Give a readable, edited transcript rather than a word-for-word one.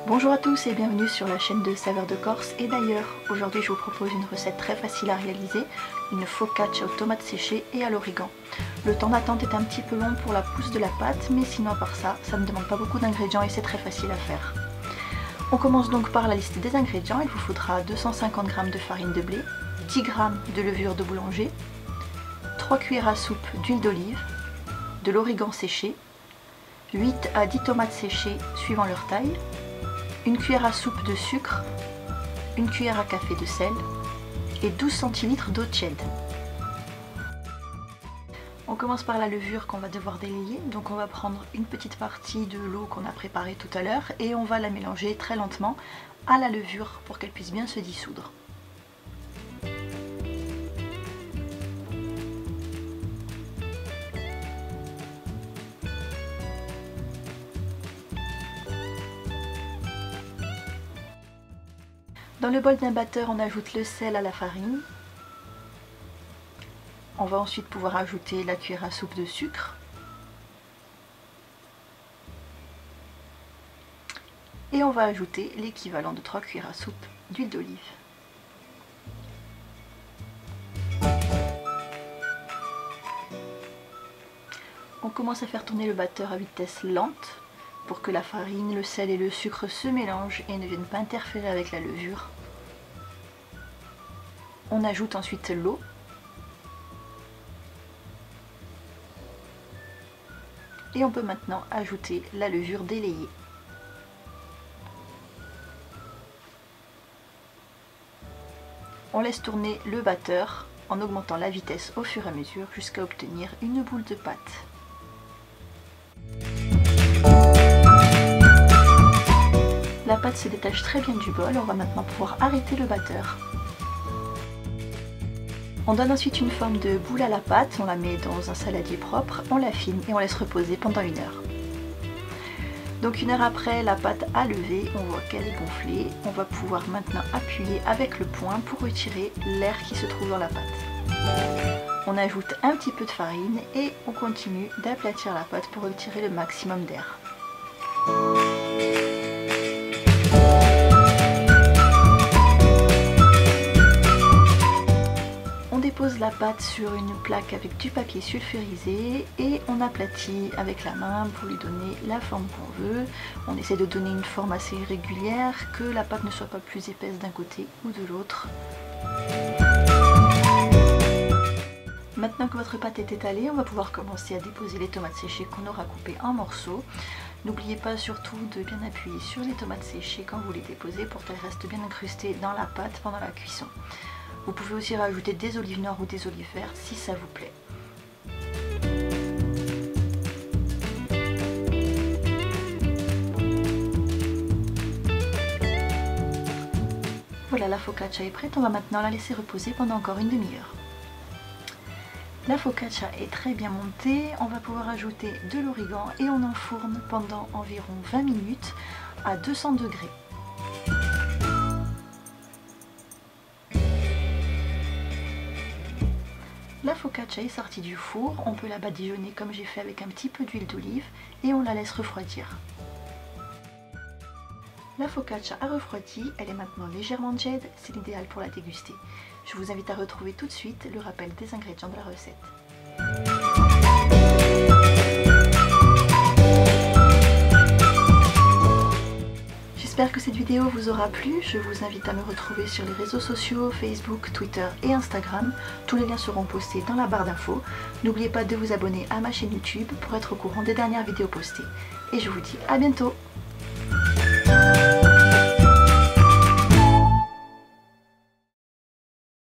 Bonjour à tous et bienvenue sur la chaîne de Saveurs de Corse. Et d'ailleurs, aujourd'hui je vous propose une recette très facile à réaliser, une focaccia aux tomates séchées et à l'origan. Le temps d'attente est un petit peu long pour la pousse de la pâte, mais sinon à part ça, ça ne demande pas beaucoup d'ingrédients et c'est très facile à faire. On commence donc par la liste des ingrédients. Il vous faudra 250 g de farine de blé, 10 g de levure de boulanger, 3 cuillères à soupe d'huile d'olive, de l'origan séché, 8 à 10 tomates séchées suivant leur taille, une cuillère à soupe de sucre, une cuillère à café de sel et 12 centilitres d'eau tiède. On commence par la levure qu'on va devoir délayer. Donc on va prendre une petite partie de l'eau qu'on a préparée tout à l'heure et on va la mélanger très lentement à la levure pour qu'elle puisse bien se dissoudre. Dans le bol d'un batteur, on ajoute le sel à la farine. On va ensuite pouvoir ajouter la cuillère à soupe de sucre. Et on va ajouter l'équivalent de 3 cuillères à soupe d'huile d'olive. On commence à faire tourner le batteur à vitesse lente pour que la farine, le sel et le sucre se mélangent et ne viennent pas interférer avec la levure. On ajoute ensuite l'eau. Et on peut maintenant ajouter la levure délayée. On laisse tourner le batteur en augmentant la vitesse au fur et à mesure jusqu'à obtenir une boule de pâte. La pâte se détache très bien du bol, on va maintenant pouvoir arrêter le batteur. On donne ensuite une forme de boule à la pâte, on la met dans un saladier propre, on la filme et on laisse reposer pendant 1 heure. Donc 1 heure après, la pâte a levé, on voit qu'elle est gonflée. On va pouvoir maintenant appuyer avec le poing pour retirer l'air qui se trouve dans la pâte. On ajoute un petit peu de farine et on continue d'aplatir la pâte pour retirer le maximum d'air. On dépose la pâte sur une plaque avec du papier sulfurisé et on aplatit avec la main pour lui donner la forme qu'on veut. On essaie de donner une forme assez régulière, que la pâte ne soit pas plus épaisse d'un côté ou de l'autre. Maintenant que votre pâte est étalée, on va pouvoir commencer à déposer les tomates séchées qu'on aura coupées en morceaux. N'oubliez pas surtout de bien appuyer sur les tomates séchées quand vous les déposez pour qu'elles restent bien incrustées dans la pâte pendant la cuisson. Vous pouvez aussi rajouter des olives noires ou des olives vertes si ça vous plaît. Voilà, la focaccia est prête, on va maintenant la laisser reposer pendant encore 1 demi-heure. La focaccia est très bien montée, on va pouvoir ajouter de l'origan et on enfourne pendant environ 20 minutes à 200 degrés. La focaccia est sortie du four, on peut la badigeonner comme j'ai fait avec un petit peu d'huile d'olive et on la laisse refroidir. La focaccia a refroidi, elle est maintenant légèrement tiède, c'est l'idéal pour la déguster. Je vous invite à retrouver tout de suite le rappel des ingrédients de la recette. J'espère que cette vidéo vous aura plu. Je vous invite à me retrouver sur les réseaux sociaux, Facebook, Twitter et Instagram. Tous les liens seront postés dans la barre d'infos. N'oubliez pas de vous abonner à ma chaîne YouTube pour être au courant des dernières vidéos postées. Et je vous dis à bientôt!